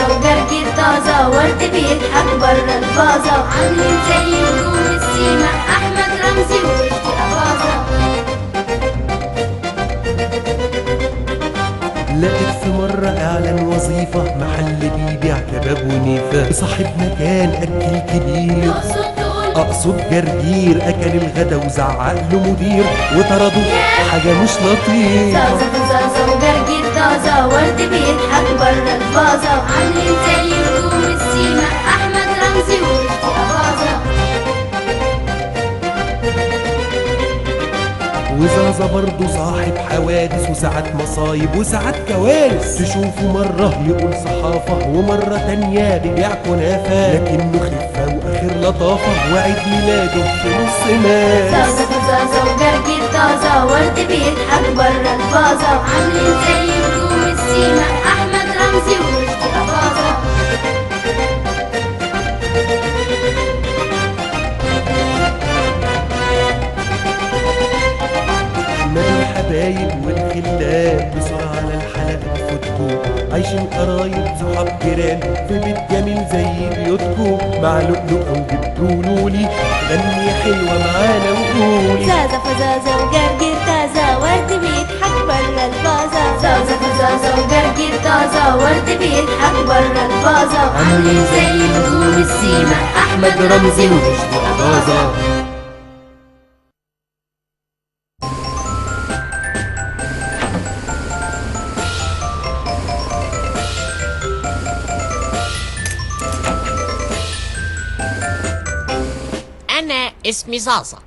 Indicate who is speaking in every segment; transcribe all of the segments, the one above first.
Speaker 1: فزازة وجرجير طازة، ورد بيضحك برا الفازة، عاملين زي نجوم السيما أحمد رمزي ورشدي أباظة.
Speaker 2: لقيت في مرة إعلان وظيفة، محل بيبيع كباب ونيفة، صاحب مكان أكل كبير، أقصد جرجير أكل الغدا وزعق له مدير وطردوه، حاجة مش لطيفة.
Speaker 1: فزازة فزازة وجرجير طازة، ورد بيضحك برا الفازة، عاملين زي نجوم السيما أحمد رمزي ورشدي أباظة.
Speaker 2: وزازة برضه صاحب حوادث وساعات مصايب وساعات كوارث، تشوفه مرة يقول صحافة ومرة تانية بيبيع كنافة، لكنه خفة وآخر لطافة وعيد ميلاده في نص مارس.
Speaker 1: فزازة فزازة وجرجير طازة، ورد بيضحك برا الفازة، عاملين زي نجوم السيما أحمد رمزي ورشدي أباظة.
Speaker 2: مال الحبايب والخلان بسرعة على الحلقة تفوتكو، عايشين قرايب صحاب جيران في بيت جميل زي بيوتكو، مع لؤلؤة وجبتوا لولي غني حلوة معانا وقولي.
Speaker 1: فزازة فزازة وجرجير طازة، ورد بيضحك برا الفازة، فزازة فزازة وجرجير طازة، ورد بيضحك برا الفازة، عاملين زي نجوم السيما أحمد رمزي ورشدي أباظة.
Speaker 3: أنا اسمي زازا،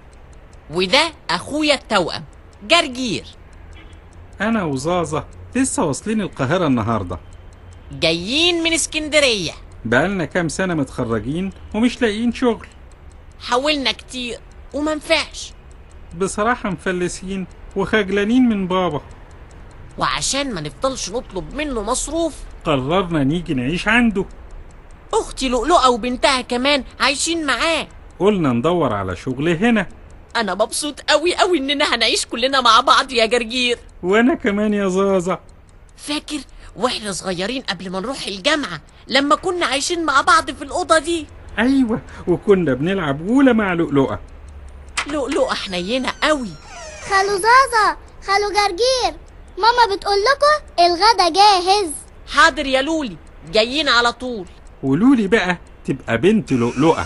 Speaker 3: وده أخويا التوأم جرجير.
Speaker 4: أنا وزازة لسه واصلين القاهرة النهاردة،
Speaker 3: جايين من اسكندرية.
Speaker 4: بقالنا كام سنة متخرجين ومش لاقيين شغل،
Speaker 3: حاولنا كتير ومنفعش،
Speaker 4: بصراحة مفلسين وخجلانين من بابا،
Speaker 3: وعشان ما نفضلش نطلب منه مصروف
Speaker 4: قررنا نيجي نعيش عنده.
Speaker 3: أختي لؤلؤة وبنتها كمان عايشين معاه.
Speaker 4: قلنا ندور على شغل هنا.
Speaker 3: أنا مبسوط قوي قوي إننا هنعيش كلنا مع بعض يا جرجير.
Speaker 4: وأنا كمان يا زازة.
Speaker 3: فاكر واحنا صغيرين قبل ما نروح الجامعة لما كنا عايشين مع بعض في الأوضة دي؟
Speaker 4: أيوة، وكنا بنلعب أولى مع لؤلؤة.
Speaker 3: لؤلؤة حنينة قوي.
Speaker 5: خالو زازا، خالو جرجير، ماما بتقول لكم الغدا جاهز.
Speaker 3: حاضر يا لولي، جايين على طول.
Speaker 4: ولولي بقى تبقى بنت لؤلؤة.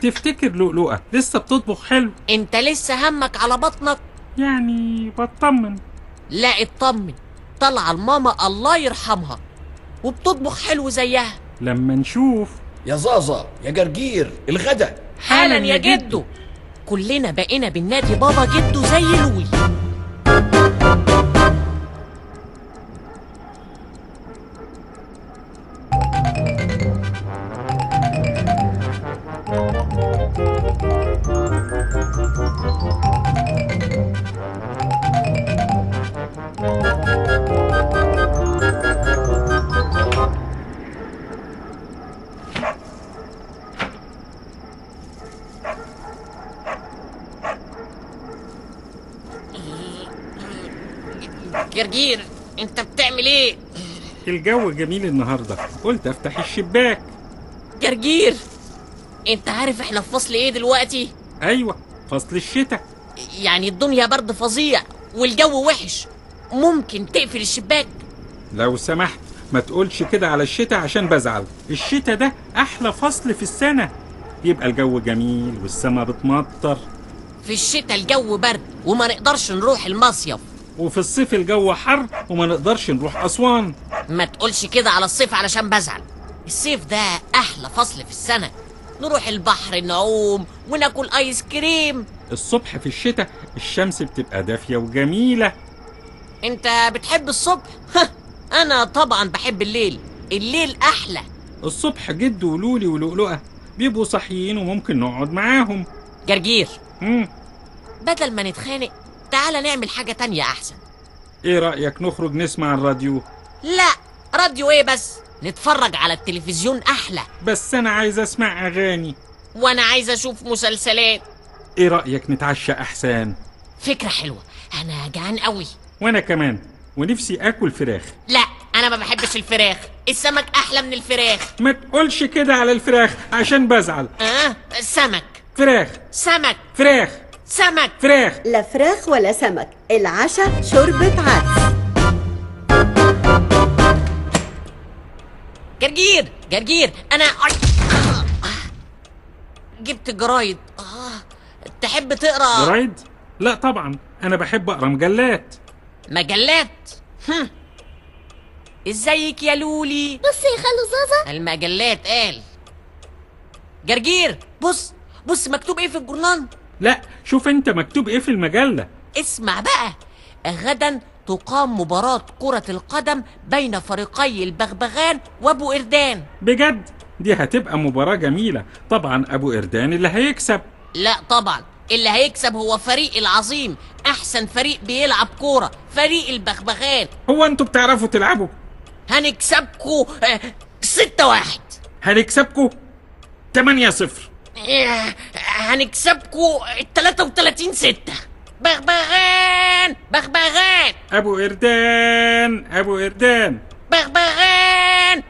Speaker 4: تفتكر لؤلؤة لسه بتطبخ حلو؟
Speaker 3: انت لسه همك على بطنك؟
Speaker 4: يعني بطمن.
Speaker 3: لا اطمن، طالعة الماما الله يرحمها وبتطبخ حلو زيها.
Speaker 4: لما نشوف.
Speaker 6: يا زازا يا جرجير، الغدا
Speaker 3: حالا يا جدو. كلنا بقينا بالنادي بابا جدو زي لولي. جرجير انت بتعمل ايه؟
Speaker 4: الجو جميل النهاردة، قلت افتح الشباك.
Speaker 3: جرجير انت عارف احنا في فصل ايه دلوقتي؟
Speaker 4: ايوه، فصل الشتاء.
Speaker 3: يعني الدنيا برد فظيع والجو وحش، ممكن تقفل الشباك؟
Speaker 4: لو سمحت ما تقولش كده على الشتاء عشان بزعل. الشتاء ده احلى فصل في السنة، يبقى الجو جميل والسما بتمطر.
Speaker 3: في الشتاء الجو برد وما نقدرش نروح المصيف،
Speaker 4: وفي الصيف الجو حر وما نقدرش نروح أسوان.
Speaker 3: ما تقولش كده على الصيف علشان بزعل. الصيف ده أحلى فصل في السنة، نروح البحر نعوم وناكل آيس كريم.
Speaker 4: الصبح في الشتاء الشمس بتبقى دافية وجميلة.
Speaker 3: انت بتحب الصبح؟ أنا طبعا بحب الليل، الليل أحلى.
Speaker 4: الصبح جد ولولي ولؤلؤة بيبقوا صاحيين وممكن نقعد معاهم.
Speaker 3: جرجير بدل ما نتخانق تعال نعمل حاجة تانية أحسن.
Speaker 4: ايه رأيك نخرج نسمع الراديو؟
Speaker 3: لا، راديو ايه بس، نتفرج على التلفزيون أحلى.
Speaker 4: بس أنا عايز أسمع أغاني.
Speaker 3: وأنا عايز أشوف مسلسلات.
Speaker 4: ايه رأيك نتعشى أحسن؟
Speaker 3: فكرة حلوة، أنا جعان قوي.
Speaker 4: وأنا كمان، ونفسي آكل فراخ.
Speaker 3: لا، انا ما بحبش الفراخ، السمك احلى من الفراخ.
Speaker 4: ما تقولش كده على الفراخ عشان بزعل.
Speaker 3: سمك.
Speaker 4: فراخ.
Speaker 3: سمك.
Speaker 4: فراخ.
Speaker 3: سمك.
Speaker 4: فراخ.
Speaker 7: لا فراخ ولا سمك، العشاء شوربة عدس.
Speaker 3: جرجير انا جبت جرايد. تحب تقرا
Speaker 4: جرايد؟ لا طبعا، انا بحب اقرا مجلات.
Speaker 3: مجلات؟ ازيك يا لولي؟
Speaker 5: بصي يا خالو زازا.
Speaker 3: المجلات قال. جرجير بص مكتوب ايه في الجورنال.
Speaker 4: لا، شوف انت مكتوب ايه في المجلة.
Speaker 3: اسمع بقى، غدا تقام مباراة كرة القدم بين فريقي البغبغان وابو قردان.
Speaker 4: بجد؟ دي هتبقى مباراة جميلة. طبعا ابو قردان اللي هيكسب.
Speaker 3: لا طبعا، اللي هيكسب هو فريق العظيم، احسن فريق بيلعب كورة، فريق البغبغان.
Speaker 4: هو انتوا بتعرفوا تلعبوا؟
Speaker 3: هنكسبكوا 6-1.
Speaker 4: هنكسبكوا 8-0.
Speaker 3: هنكسبكوا 33-6. بغبغان.
Speaker 4: ابو قردان.
Speaker 3: بغبغان.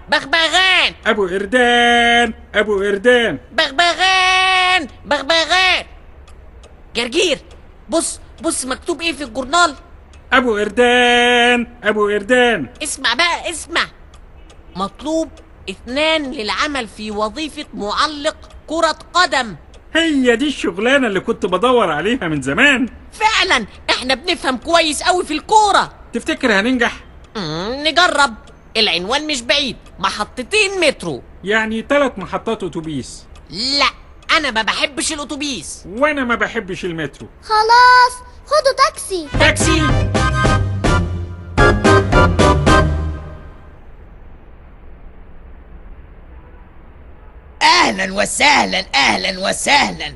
Speaker 4: ابو قردان.
Speaker 3: بغبغان. جرجير بص مكتوب ايه في الجورنال.
Speaker 4: ابو قردان.
Speaker 3: اسمع بقى، مطلوب 2 للعمل في وظيفة معلق كرة قدم.
Speaker 4: هي دي الشغلانة اللي كنت بدور عليها من زمان.
Speaker 3: فعلا احنا بنفهم كويس قوي في الكورة.
Speaker 4: تفتكر هننجح؟
Speaker 3: نجرب. العنوان مش بعيد، 2 محطتين مترو.
Speaker 4: يعني 3 محطات اتوبيس.
Speaker 3: لا، انا ما بحبش الاتوبيس.
Speaker 4: وانا ما بحبش المترو.
Speaker 5: خلاص خدوا تاكسي.
Speaker 3: تاكسي.
Speaker 8: اهلا وسهلا.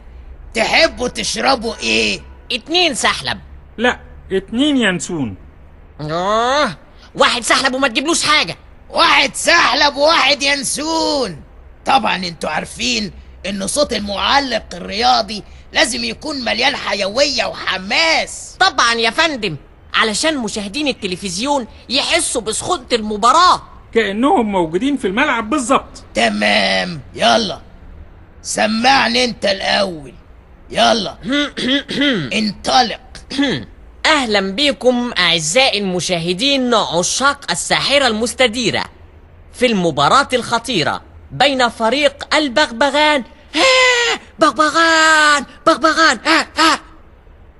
Speaker 8: تحبوا تشربوا ايه؟
Speaker 3: 2 سحلب.
Speaker 4: لا، 2 ينسون.
Speaker 3: 1 سحلب وما تجيبلوش حاجة.
Speaker 8: 1 سحلب و1 ينسون. طبعا انتوا عارفين ان صوت المعلق الرياضي لازم يكون مليان حيوية وحماس.
Speaker 3: طبعا يا فندم، علشان مشاهدين التلفزيون يحسوا بسخونة المباراة
Speaker 4: كأنهم موجودين في الملعب بالظبط.
Speaker 8: تمام، يلا سمعني انت الاول. يلا انطلق.
Speaker 3: اهلا بكم اعزائي المشاهدين عشاق الساحرة المستديرة في المباراة الخطيرة بين فريق البغبغان بغبغان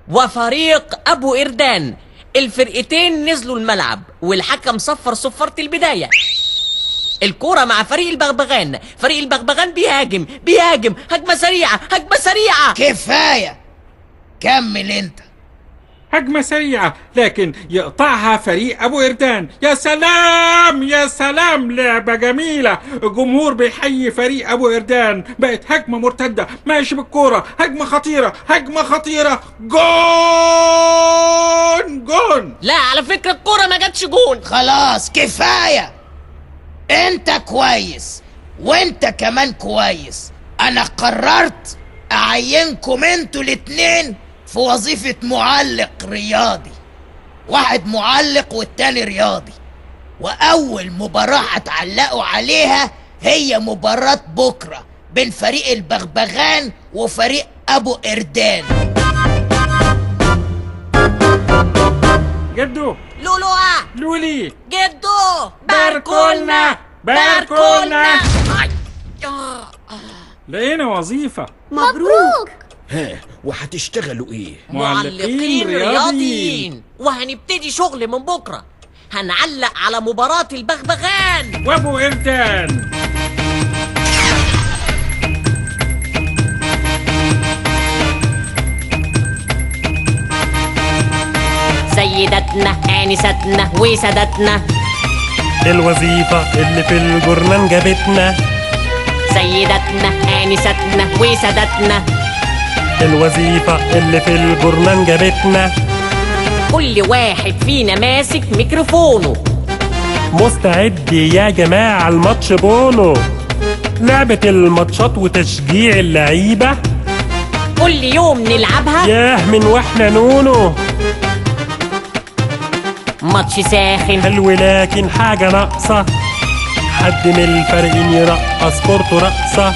Speaker 3: وفريق ابو قردان. الفرقتين نزلوا الملعب والحكم صفر صفارة البداية. الكرة مع فريق البغبغان. فريق البغبغان بيهاجم هجمة سريعة.
Speaker 8: كفاية، كمل انت.
Speaker 4: هجمة سريعة لكن يقطعها فريق أبو قردان. يا سلام، لعبة جميلة. الجمهور بيحيي فريق أبو قردان. بقت هجمة مرتدة، ماشي بالكورة، هجمة خطيرة. جون.
Speaker 3: لا، على فكرة الكرة ما جاتش جون.
Speaker 8: خلاص كفاية. انت كويس وانت كمان كويس. انا قررت اعينكم انتوا الاتنين في وظيفة معلق رياضي. 1 معلق والتاني رياضي. واول مباراة هتعلقوا عليها هي مباراة بكرة بين فريق البغبغان وفريق ابو قردان.
Speaker 4: جدو. لولي.
Speaker 3: جدو.
Speaker 4: باركولنا. لقينا وظيفة.
Speaker 7: مبروك.
Speaker 6: ها، وهتشتغلوا ايه؟
Speaker 3: معلقين رياضيين. وهنبتدي شغل من بكرة. هنعلق على مباراة البغبغان
Speaker 4: وابو قردان.
Speaker 3: سيدتنا آنستنا وسادتنا،
Speaker 9: الوظيفة اللي في الجورنان جابتنا.
Speaker 3: سيدتنا آنستنا وسادتنا،
Speaker 9: الوظيفة اللي في الجورنان جابتنا.
Speaker 3: كل واحد فينا ماسك ميكروفونه.
Speaker 9: مستعد يا جماعة الماتش بونو. لعبة الماتشات وتشجيع اللعيبة
Speaker 3: كل يوم نلعبها.
Speaker 9: ياه من واحنا نونو.
Speaker 3: ماتش ساخن
Speaker 9: حلو لكن حاجة ناقصة، حد من الفريقين يرقص كورته رقصة،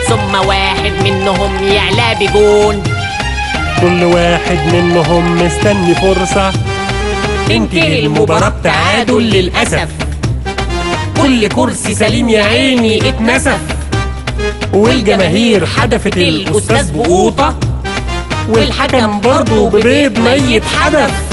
Speaker 3: ثم واحد منهم يعلى بجون،
Speaker 9: كل واحد منهم مستني فرصة،
Speaker 3: تنتهي المباراة بتعادل للأسف. كل كرسي سليم يا عيني اتنسف،
Speaker 9: والجماهير حدفت الأستاذ بقوطة،
Speaker 3: والحكم برضه ببيض ميت حدف.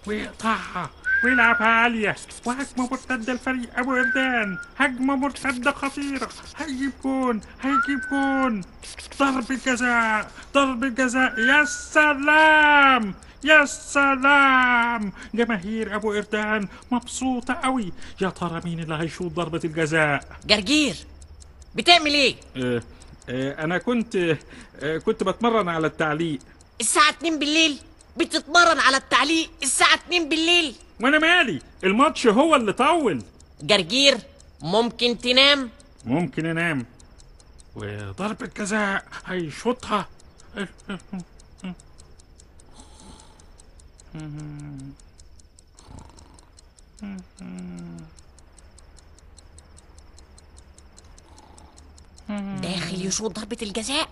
Speaker 4: ويقطعها ويلعبها عالية، وهجمة مرتدة لفريق أبو قردان، هجمة مرتدة خطيرة، هيجيب جون هيجيب جون، ضربة جزاء ضربة جزاء، يا سلام يا سلام. جماهير أبو قردان مبسوطة قوي. يا ترى مين اللي هيشوط ضربة الجزاء؟
Speaker 3: جرجير بتعمل ايه؟
Speaker 4: أنا كنت بتمرن على التعليق.
Speaker 3: الساعة 2 بالليل بتتمرن على التعليق الساعة 2 بالليل؟
Speaker 4: وانا مالي، الماتش هو اللي طول.
Speaker 3: جرجير ممكن تنام؟
Speaker 4: ممكن انام. وضربة جزاء هيشوطها.
Speaker 3: داخل يشوط ضربة الجزاء،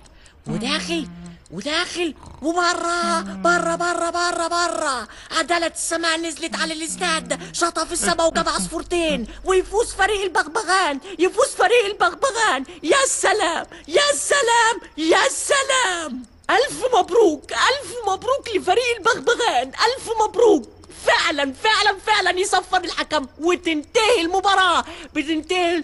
Speaker 3: وداخل وبره بره بره بره بره. عدالة السماء نزلت على الاستاد، شاطها في السماء وجاب عصفورتين، ويفوز فريق البغبغان، يفوز فريق البغبغان. يا سلام يا سلام يا سلام. ألف مبروك ألف مبروك لفريق البغبغان، ألف مبروك. فعلا فعلا فعلا يصفر الحكم وتنتهي المباراة. بتنتهي